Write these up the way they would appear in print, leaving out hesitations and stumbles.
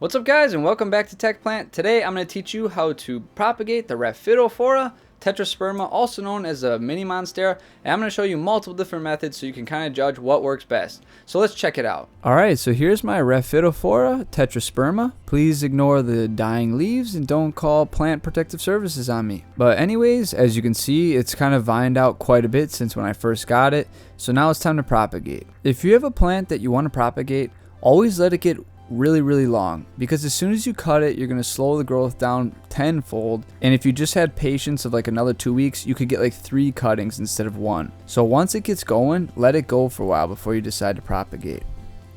What's up guys, and welcome back to Tech Plant. Today I'm going to teach you how to propagate the Raphidiphora Tetrasperma, also known as a Mini Monstera, and I'm going to show you multiple different methods so you can kind of judge what works best. So let's check it out. Alright, so here's my Raphidiphora Tetrasperma. Please ignore the dying leaves and don't call Plant Protective Services on me. But anyways, as you can see, it's kind of vined out quite a bit since when I first got it, so now it's time to propagate. If you have a plant that you want to propagate, always let it get really long, because as soon as you cut it, you're going to slow the growth down tenfold, and if you just had patience of like another 2 weeks, you could get like 3 cuttings instead of 1. So once it gets going, let it go for a while before you decide to propagate.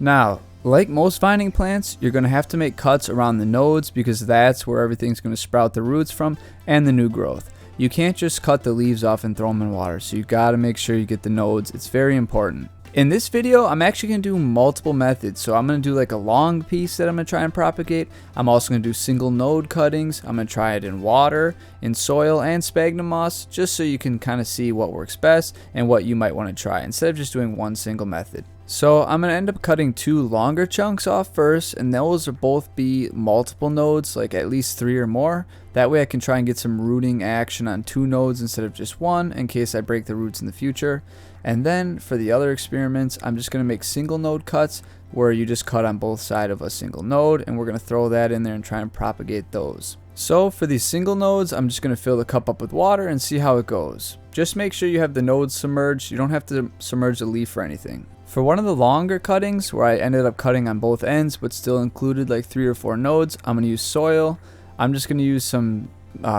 Now, like most vining plants, you're going to have to make cuts around the nodes because that's where everything's going to sprout the roots from and the new growth. You can't just cut the leaves off and throw them in water, so you got to make sure you get the nodes. It's very important. In this video, I'm actually going to do multiple methods. So I'm going to do like a long piece that I'm going to try and propagate. I'm also going to do single node cuttings. I'm going to try it in water, in soil, and sphagnum moss, just so you can kind of see what works best and what you might want to try instead of just doing one single method. So I'm going to end up cutting 2 longer chunks off first, and those will both be multiple nodes, like at least 3 or more. That way I can try and get some rooting action on 2 nodes instead of just 1 in case I break the roots in the future. And then for the other experiments, I'm just going to make single node cuts where you just cut on both sides of a single node, and we're going to throw that in there and try and propagate those. So for these single nodes, I'm just going to fill the cup up with water and see how it goes. Just make sure you have the nodes submerged. You don't have to submerge the leaf or anything. For one of the longer cuttings where I ended up cutting on both ends but still included like 3 or 4 nodes, I'm going to use soil. I'm just going to use some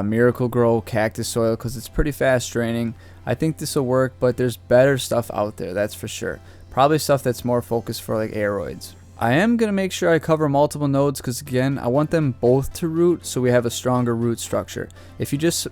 Miracle Grow cactus soil because it's pretty fast draining. I think this will work, but there's better stuff out there, that's for sure. Probably stuff that's more focused for like aeroids. I am going to make sure I cover multiple nodes because again, I want them both to root so we have a stronger root structure. If you just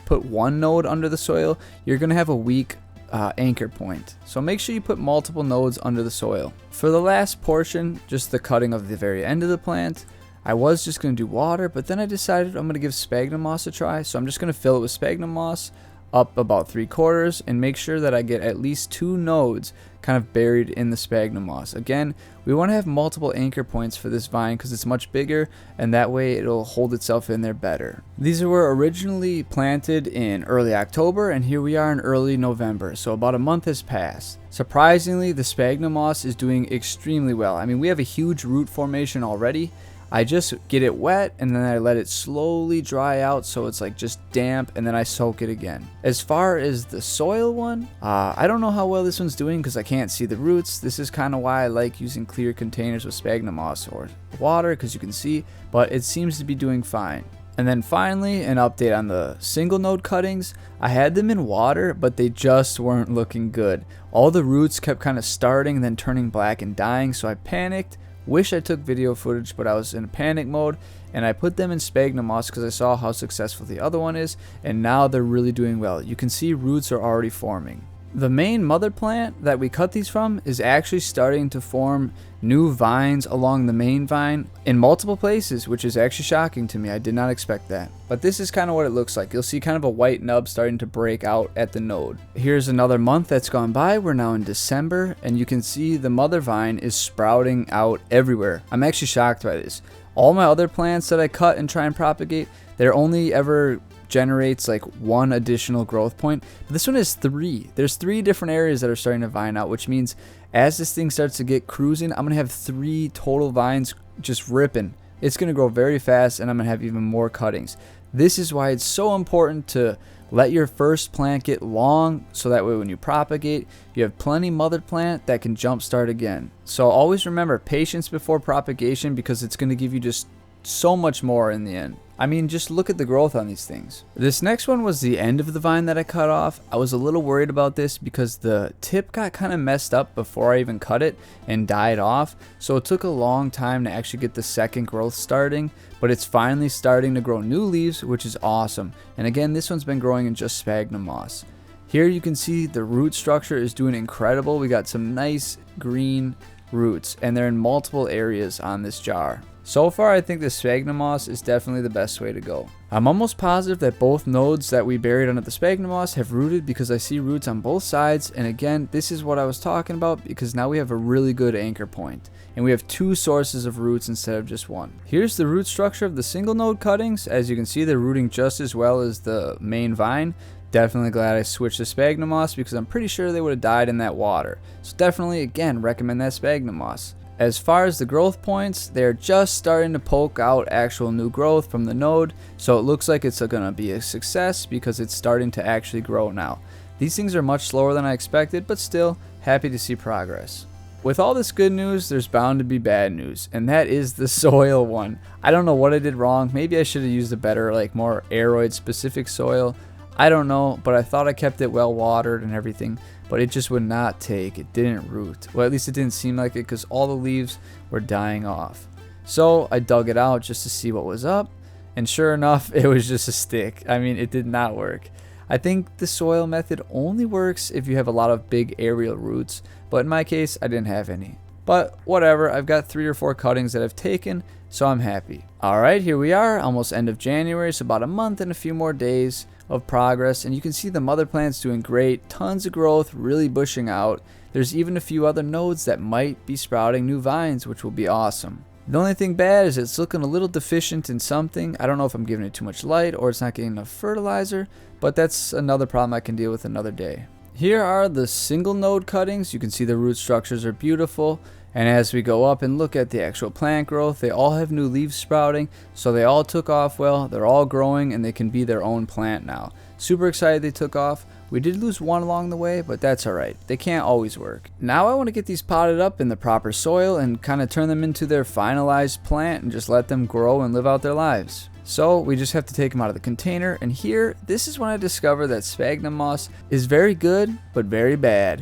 put one node under the soil, you're going to have a weak anchor point. So make sure you put multiple nodes under the soil. For the last portion, just the cutting of the very end of the plant, I was just going to do water, but then I decided I'm going to give sphagnum moss a try. So I'm just going to fill it with sphagnum moss up about 3/4 and make sure that I get at least 2 nodes kind of buried in the sphagnum moss. Again, we want to have multiple anchor points for this vine because it's much bigger, and that way it'll hold itself in there better. These were originally planted in early October, and here we are in early November, so about a month has passed. Surprisingly, the sphagnum moss is doing extremely well. I mean, we have a huge root formation already. I just get it wet and then I let it slowly dry out so it's like just damp, and then I soak it again. As far as the soil one, I don't know how well this one's doing because I can't see the roots. This is kind of why I like using clear containers with sphagnum moss or water because you can see, but it seems to be doing fine. And then finally, an update on the single node cuttings. I had them in water, but they just weren't looking good. All the roots kept kind of starting and then turning black and dying, so I panicked. Wish I took video footage, but I was in panic mode, and I put them in sphagnum moss because I saw how successful the other one is, and now they're really doing well. You can see roots are already forming. The main mother plant that we cut these from is actually starting to form new vines along the main vine in multiple places, which is actually shocking to me. I did not expect that. But this is kind of what it looks like. You'll see kind of a white nub starting to break out at the node. Here's another month that's gone by. We're now in December, and you can see the mother vine is sprouting out everywhere. I'm actually shocked by this. All my other plants that I cut and try and propagate, they're only ever generates like 1 additional growth point, but this one is 3. There's 3 different areas that are starting to vine out, which means as this thing starts to get cruising, I'm gonna have 3 total vines just ripping. It's gonna grow very fast, and I'm gonna have even more cuttings. This is why it's so important to let your first plant get long, so that way when you propagate, you have plenty mother plant that can jumpstart again. So always remember patience before propagation because it's gonna give you just so much more in the end. I mean, just look at the growth on these things. This next one was the end of the vine that I cut off. I was a little worried about this because the tip got kind of messed up before I even cut it and died off. So it took a long time to actually get the second growth starting, but it's finally starting to grow new leaves, which is awesome. And again, this one's been growing in just sphagnum moss. Here you can see the root structure is doing incredible. We got some nice green roots, and they're in multiple areas on this jar. So far, I think the sphagnum moss is definitely the best way to go. I'm almost positive that both nodes that we buried under the sphagnum moss have rooted because I see roots on both sides, and again, this is what I was talking about because now we have a really good anchor point, and we have 2 sources of roots instead of just 1. Here's the root structure of the single node cuttings. As you can see, they're rooting just as well as the main vine. Definitely glad I switched to sphagnum moss because I'm pretty sure they would have died in that water. So definitely, again, recommend that sphagnum moss. As far as the growth points, they're just starting to poke out actual new growth from the node, so it looks like it's going to be a success because it's starting to actually grow now. These things are much slower than I expected, but still happy to see progress. With all this good news, there's bound to be bad news, and that is the soil one. I don't know what I did wrong. Maybe I should have used a better, more aeroid specific soil. I don't know, but I thought I kept it well watered and everything, but it just would not take. It didn't root. Well, at least it didn't seem like it because all the leaves were dying off. So I dug it out just to see what was up, and sure enough, it was just a stick. I mean, it did not work. I think the soil method only works if you have a lot of big aerial roots, but in my case, I didn't have any. But whatever, I've got 3 or 4 cuttings that I've taken, so I'm happy. Alright, here we are, almost end of January, so about a month and a few more days of progress, and you can see the mother plant's doing great, tons of growth, really bushing out. There's even a few other nodes that might be sprouting new vines, which will be awesome. The only thing bad is it's looking a little deficient in something. I don't know if I'm giving it too much light or it's not getting enough fertilizer, but that's another problem I can deal with another day. Here are the single node cuttings. You can see the root structures are beautiful. And as we go up and look at the actual plant growth, they all have new leaves sprouting, so they all took off well, they're all growing, and they can be their own plant now. Super excited they took off. We did lose one along the way, but that's alright. They can't always work. Now I want to get these potted up in the proper soil and kind of turn them into their finalized plant and just let them grow and live out their lives. So we just have to take them out of the container, and here, this is when I discover that sphagnum moss is very good, but very bad.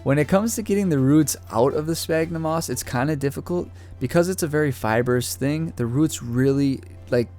When it comes to getting the roots out of the sphagnum moss, it's kind of difficult because it's a very fibrous thing. The roots really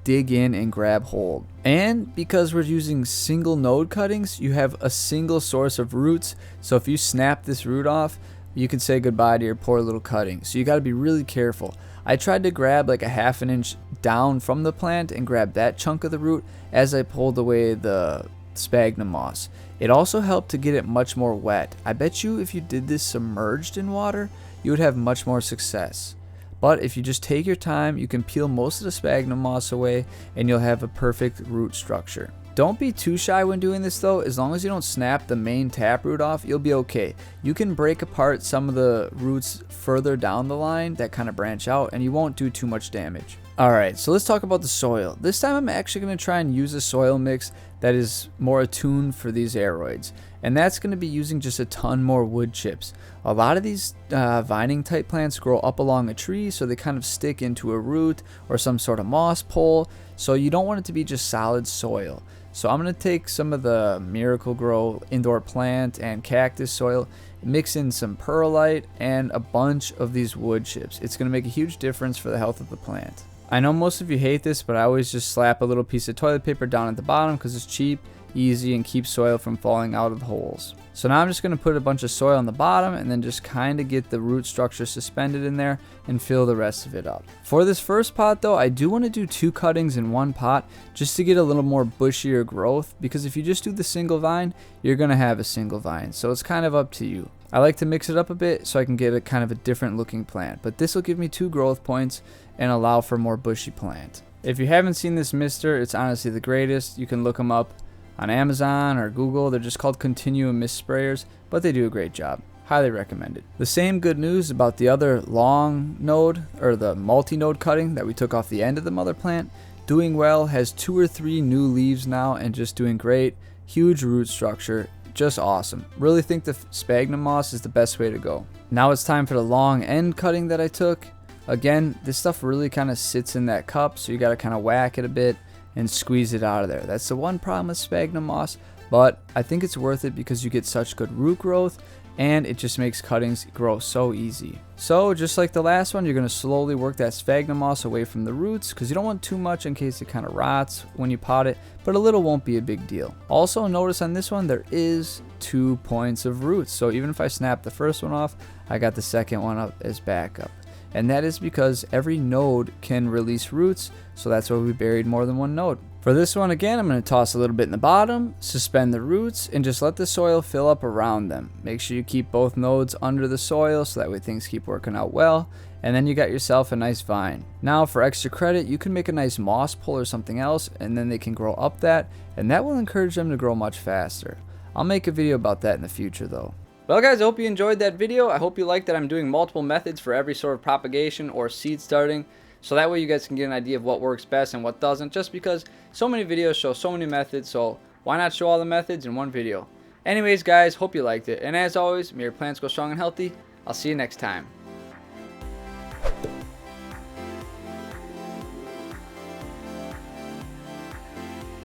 dig in and grab hold. And because we're using single node cuttings, you have a single source of roots. So if you snap this root off, you can say goodbye to your poor little cutting. So you got to be really careful. I tried to grab like a ½ inch down from the plant and grab that chunk of the root as I pulled away the sphagnum moss. It also helped to get it much more wet. I bet you if you did this submerged in water, you would have much more success. But if you just take your time, you can peel most of the sphagnum moss away and you'll have a perfect root structure. Don't be too shy when doing this though. As long as you don't snap the main taproot off, you'll be okay. You can break apart some of the roots further down the line that kind of branch out and you won't do too much damage. Alright, so let's talk about the soil. This time I'm actually going to try and use a soil mix that is more attuned for these aeroids. And that's going to be using just a ton more wood chips. A lot of these vining type plants grow up along a tree, so they kind of stick into a root or some sort of moss pole. So you don't want it to be just solid soil. So I'm going to take some of the Miracle-Gro indoor plant and cactus soil, mix in some perlite and a bunch of these wood chips. It's going to make a huge difference for the health of the plant. I know most of you hate this, but I always just slap a little piece of toilet paper down at the bottom because it's cheap, easy, and keeps soil from falling out of the holes. So now I'm just going to put a bunch of soil on the bottom and then just kind of get the root structure suspended in there and fill the rest of it up. For this first pot though, I do want to do 2 cuttings in one pot just to get a little more bushier growth, because if you just do the single vine, you're going to have a single vine. So it's kind of up to you. I like to mix it up a bit so I can get a kind of a different looking plant, but this will give me 2 growth points and allow for more bushy plant. If you haven't seen this mister, it's honestly the greatest. You can look them up on Amazon or Google. They're just called continuum mist sprayers, but they do a great job. Highly recommended. The same good news about the other long node or the multi-node cutting that we took off the end of the mother plant. Doing well, has 2 or 3 new leaves now and just doing great. Huge root structure, just awesome. Really think the sphagnum moss is the best way to go. Now it's time for the long end cutting that I took. Again, this stuff really kind of sits in that cup, so you got to kind of whack it a bit and squeeze it out of there. That's the one problem with sphagnum moss, but I think it's worth it because you get such good root growth and it just makes cuttings grow so easy. So just like the last one, you're going to slowly work that sphagnum moss away from the roots because you don't want too much in case it kind of rots when you pot it, but a little won't be a big deal. Also notice on this one there is 2 points of roots, so even if I snap the first one off, I got the second one up as backup. And that is because every node can release roots, so that's why we buried more than one node. For this one again, I'm going to toss a little bit in the bottom, suspend the roots, and just let the soil fill up around them. Make sure you keep both nodes under the soil so that way things keep working out well, and then you got yourself a nice vine. Now for extra credit, you can make a nice moss pole or something else, and then they can grow up that, and that will encourage them to grow much faster. I'll make a video about that in the future though. Well guys, I hope you enjoyed that video. I hope you like that I'm doing multiple methods for every sort of propagation or seed starting, so that way you guys can get an idea of what works best and what doesn't, just because so many videos show so many methods, so why not show all the methods in one video? Anyways guys, hope you liked it, and as always, may your plants go strong and healthy. I'll see you next time.